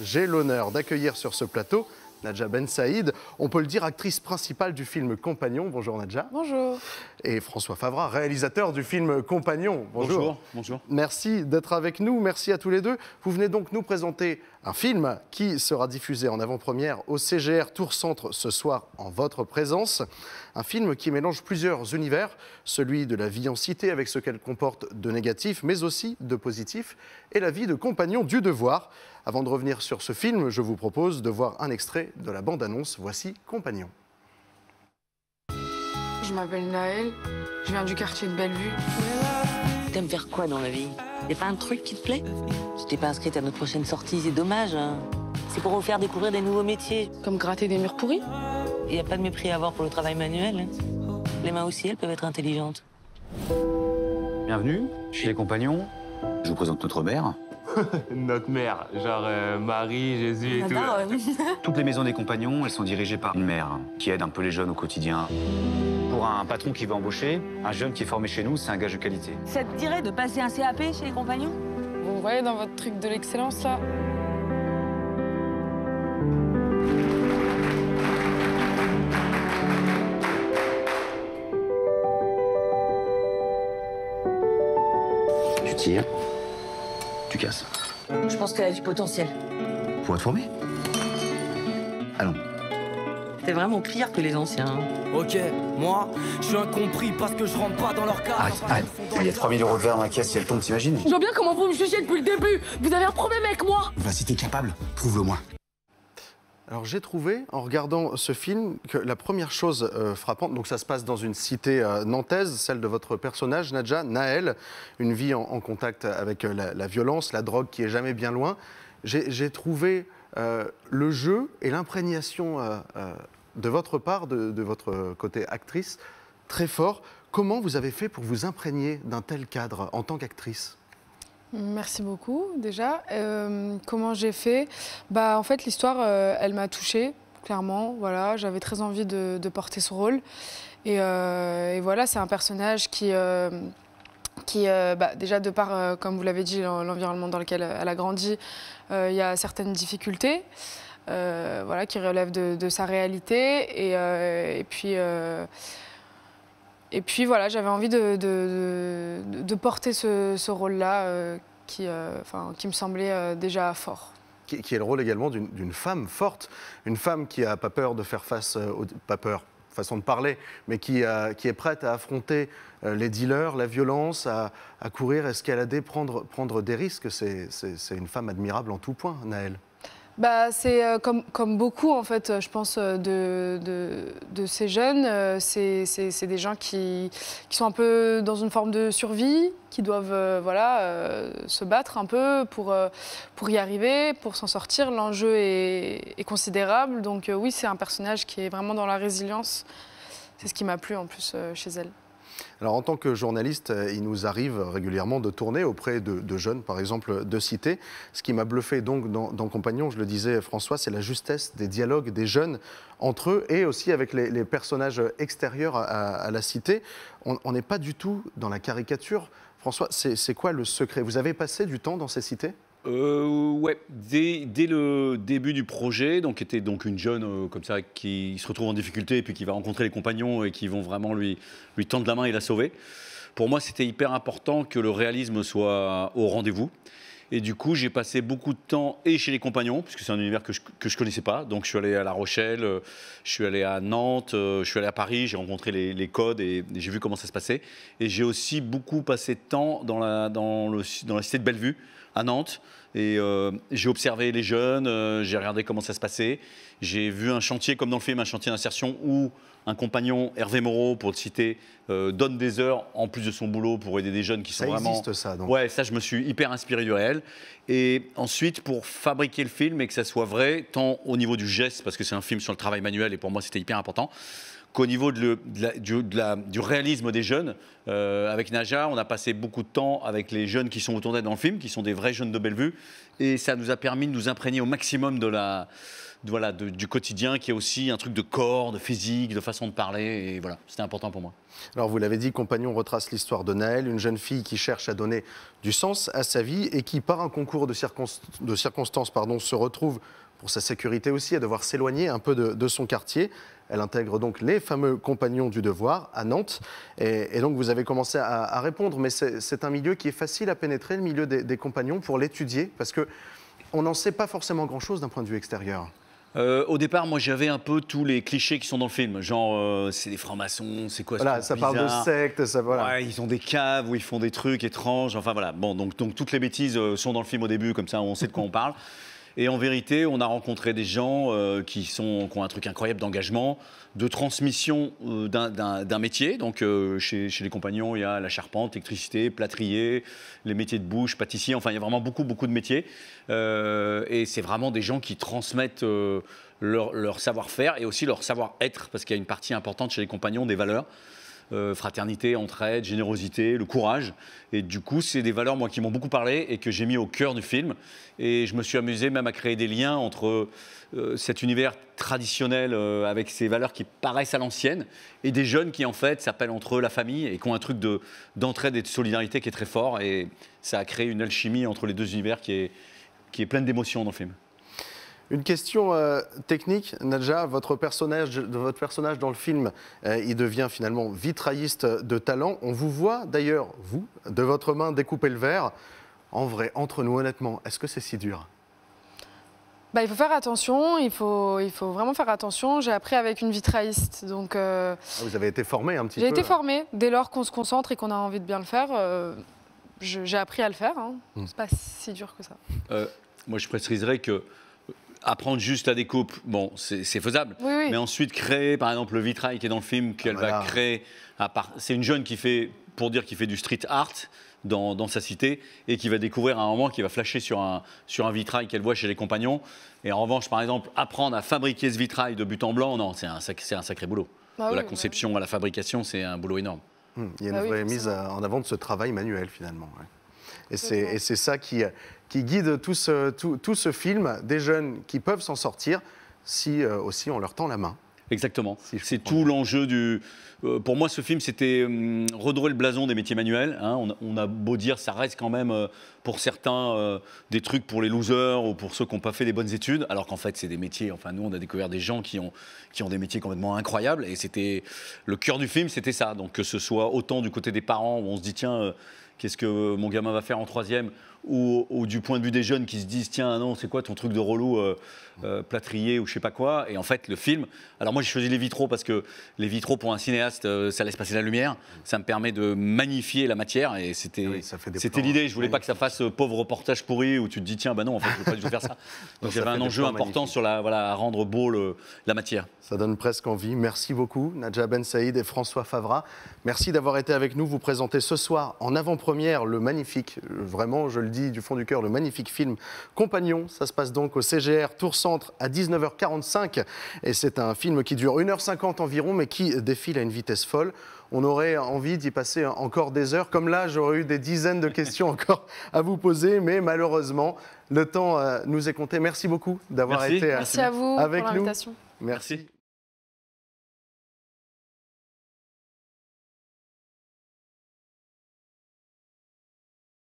j'ai l'honneur d'accueillir sur ce plateau Nadja Ben Saïd, on peut le dire actrice principale du film Compagnon. Bonjour Nadja. Bonjour. Et François Favras, réalisateur du film Compagnon. Bonjour. Bonjour. Bonjour. Merci d'être avec nous, merci à tous les deux. Vous venez donc nous présenter un film qui sera diffusé en avant-première au CGR Tour Centre ce soir en votre présence. Un film qui mélange plusieurs univers, celui de la vie en cité avec ce qu'elle comporte de négatif, mais aussi de positif, et la vie de compagnon du devoir. Avant de revenir sur ce film, je vous propose de voir un extrait de la bande-annonce. Voici Compagnon. Je m'appelle Naël, je viens du quartier de Bellevue. T'aimes faire quoi dans la vie? Y'a pas un truc qui te plaît? Tu t'es pas inscrite à notre prochaine sortie, c'est dommage. Hein. C'est pour vous faire découvrir des nouveaux métiers. Comme gratter des murs pourris. Il y a pas de mépris à avoir pour le travail manuel. Hein. Les mains aussi, elles peuvent être intelligentes. Bienvenue chez les compagnons. Je vous présente notre mère. Notre mère, genre Marie, Jésus et tout. Toutes les maisons des compagnons, elles sont dirigées par une mère qui aide un peu les jeunes au quotidien. Pour un patron qui va embaucher, un jeune qui est formé chez nous, c'est un gage de qualité. Ça te dirait de passer un CAP chez les compagnons? Vous me voyez dans votre truc de l'excellence, là? Tu tires, tu casses. Je pense qu'elle a du potentiel. Pour être formé? Allons. T'es vraiment pire que les anciens. Hein. Ok, moi, je suis incompris parce que je rentre pas dans leur cas. Arrête. Il y a 3000 € de verre dans la caisse, si elle tombe, t'imagines? Je vois bien comment vous me jugez depuis le début. Vous avez un problème avec moi. Bah, si t'es capable, prouve-le-moi. Alors j'ai trouvé, en regardant ce film, que la première chose frappante, donc ça se passe dans une cité nantaise, celle de votre personnage, Nadja, Naël, une vie en contact avec la violence, la drogue qui est jamais bien loin. J'ai trouvé le jeu et l'imprégnation de votre part, de votre côté actrice, très fort. Comment vous avez fait pour vous imprégner d'un tel cadre en tant qu'actrice ? Merci beaucoup, déjà. Comment j'ai fait? En fait, l'histoire, elle m'a touchée, clairement. Voilà, j'avais très envie de porter ce rôle. Et voilà, c'est un personnage qui déjà, de par, comme vous l'avez dit, l'environnement dans lequel elle a grandi, il y a certaines difficultés. Voilà, qui relèvent de sa réalité. Et puis voilà, j'avais envie de porter ce rôle-là qui me semblait déjà fort. Qui est le rôle également d'une femme forte, une femme qui n'a pas peur de faire face, pas peur, façon de parler, mais qui est prête à affronter les dealers, la violence, à courir, escalader, prendre des risques. C'est une femme admirable en tout point, Naël. C'est comme beaucoup, en fait, je pense, de ces jeunes. C'est des gens qui sont un peu dans une forme de survie, qui doivent se battre un peu pour y arriver, pour s'en sortir. L'enjeu est considérable. Donc oui, c'est un personnage qui est vraiment dans la résilience. C'est ce qui m'a plu en plus chez elle. Alors en tant que journaliste, il nous arrive régulièrement de tourner auprès de jeunes, par exemple de cité. Ce qui m'a bluffé donc dans Compagnon, je le disais François, c'est la justesse des dialogues des jeunes entre eux et aussi avec les personnages extérieurs à la cité. On n'est pas du tout dans la caricature. François, c'est quoi le secret? Vous avez passé du temps dans ces cités? Ouais, dès le début du projet, donc était donc une jeune comme ça qui se retrouve en difficulté et puis qui va rencontrer les compagnons et qui vont vraiment lui tendre la main et la sauver. Pour moi, c'était hyper important que le réalisme soit au rendez-vous. Et du coup, j'ai passé beaucoup de temps et chez les compagnons, puisque c'est un univers que je connaissais pas. Donc, je suis allé à La Rochelle, je suis allé à Nantes, je suis allé à Paris, j'ai rencontré les codes et j'ai vu comment ça se passait. Et j'ai aussi beaucoup passé de temps dans la cité de Bellevue, à Nantes. Et j'ai observé les jeunes, j'ai regardé comment ça se passait. J'ai vu un chantier, comme dans le film, un chantier d'insertion où un compagnon, Hervé Moreau, pour le citer, donne des heures en plus de son boulot pour aider des jeunes qui sont vraiment... Ça existe, ça, donc. Ouais, ça, je me suis hyper inspiré du réel. Et ensuite, pour fabriquer le film et que ça soit vrai, tant au niveau du geste, parce que c'est un film sur le travail manuel et pour moi, c'était hyper important, qu'au niveau du réalisme des jeunes, avec Nadja, on a passé beaucoup de temps avec les jeunes qui sont autour d'elle dans le film, qui sont des vrais jeunes de Bellevue, et ça nous a permis de nous imprégner au maximum du quotidien, qui est aussi un truc de corps, de physique, de façon de parler, et voilà, c'était important pour moi. Alors vous l'avez dit, Compagnon retrace l'histoire de Naël, une jeune fille qui cherche à donner du sens à sa vie et qui, par un concours de circonstances, se retrouve, pour sa sécurité aussi, à devoir s'éloigner un peu de son quartier. Elle intègre donc les fameux Compagnons du Devoir à Nantes. Et donc vous avez commencé à répondre, mais c'est un milieu qui est facile à pénétrer, le milieu des Compagnons, pour l'étudier, parce qu'on n'en sait pas forcément grand-chose d'un point de vue extérieur. Au départ, moi, j'avais un peu tous les clichés qui sont dans le film. Genre, c'est des francs-maçons, c'est quoi Voilà, ça parle de secte, ça voilà. Ouais, ils ont des caves où ils font des trucs étranges. Enfin voilà. Bon, donc toutes les bêtises sont dans le film au début, comme ça, on sait de quoi on parle. Et en vérité, on a rencontré des gens qui ont un truc incroyable d'engagement, de transmission d'un métier. Donc, chez les Compagnons, il y a la charpente, l'électricité, plâtrier, les métiers de bouche, pâtissier. Enfin, il y a vraiment beaucoup de métiers. Et c'est vraiment des gens qui transmettent leur savoir-faire et aussi leur savoir-être, parce qu'il y a une partie importante chez les Compagnons des valeurs. Fraternité, entraide, générosité, le courage. Et du coup, c'est des valeurs, moi, qui m'ont beaucoup parlé et que j'ai mis au cœur du film. Et je me suis amusé même à créer des liens entre cet univers traditionnel avec ces valeurs qui paraissent à l'ancienne et des jeunes qui, en fait, s'appellent entre eux la famille et qui ont un truc d'entraide et de solidarité qui est très fort. Et ça a créé une alchimie entre les deux univers qui est pleine d'émotions dans le film. Une question technique, Nadja, votre personnage dans le film, il devient finalement vitrailliste de talent. On vous voit d'ailleurs, vous, de votre main découper le verre. En vrai, entre nous, honnêtement, est-ce que c'est si dur ? Il faut faire attention, il faut vraiment faire attention. J'ai appris avec une vitrailliste. Donc, vous avez été formée un petit peu. J'ai été formée. Dès lors qu'on se concentre et qu'on a envie de bien le faire, j'ai appris à le faire. Hein. C'est pas si dur que ça. Moi, je préciserais que apprendre juste la découpe, bon, c'est faisable. Oui. Mais ensuite, créer, par exemple, le vitrail qui est dans le film, qu'elle va créer. C'est une jeune qui fait du street art dans sa cité et qui va découvrir à un moment, qui va flasher sur un vitrail qu'elle voit chez les Compagnons. Et en revanche, par exemple, apprendre à fabriquer ce vitrail de but en blanc, non, c'est un sacré boulot. De la conception à la fabrication, c'est un boulot énorme. Il y a une vraie mise en avant de ce travail manuel, finalement. Ouais. Et c'est ça qui guide tout ce film, des jeunes qui peuvent s'en sortir si aussi on leur tend la main. Exactement. C'est tout l'enjeu pour moi, ce film, c'était redorer le blason des métiers manuels. Hein. On a beau dire, ça reste quand même, pour certains, des trucs pour les losers ou pour ceux qui n'ont pas fait des bonnes études, alors qu'en fait, c'est des métiers. Enfin, nous, on a découvert des gens qui ont des métiers complètement incroyables. Et c'était le cœur du film, c'était ça. Donc, que ce soit autant du côté des parents, où on se dit, tiens, qu'est-ce que mon gamin va faire en troisième, ou du point de vue des jeunes qui se disent, tiens, non, c'est quoi ton truc de relou plâtrier ou je sais pas quoi. Et en fait, le film, alors moi j'ai choisi les vitraux parce que les vitraux pour un cinéaste, ça laisse passer la lumière, ça me permet de magnifier la matière et c'était l'idée. Je voulais pas que ça fasse pauvre reportage pourri où tu te dis tiens bah non en fait je veux pas du tout faire ça. Donc il y avait un enjeu important sur à rendre beau la matière. Ça donne presque envie. Merci beaucoup Nadja Ben Saïd et François Favra. Merci d'avoir été avec nous. Vous présentez ce soir en avant-première le magnifique, vraiment je le dis du fond du cœur, le magnifique film Compagnon. Ça se passe donc au CGR Tour Centre à 19h45 et c'est un film qui dure 1h50 environ mais qui défile à une vitesse folle. On aurait envie d'y passer encore des heures. Comme là, j'aurais eu des dizaines de questions encore à vous poser, mais malheureusement, le temps nous est compté. Merci beaucoup d'avoir été Merci à vous avec pour nous. l'invitation. Merci.